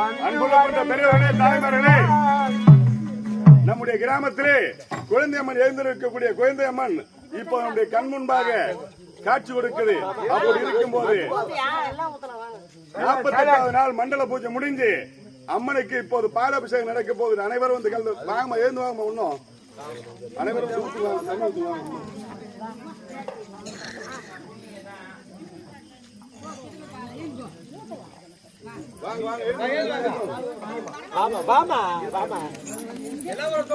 அன்புள்ள பெரியவர்களே, தாய்மார்களே, நம்முடைய கிராமத்திலே குழந்தையம்மன் எழுந்திருக்கக்கூடிய குழந்தையம்மன் இப்போ நம்முடைய கண் முன்பாக காட்சி கொடுக்குது. அப்படி இருக்கும் போது 48வது நாள் மண்டல பூஜை முடிஞ்சு அம்மனுக்கு இப்போது பாலாபிஷேகம் நடக்க போகுது. அனைவரும் வந்து கலந்து வாங்கம்மா, எழுந்து வாங்கம்மா. இன்னும் அனைவரும் வாங்க வாங்க எல்லாரும்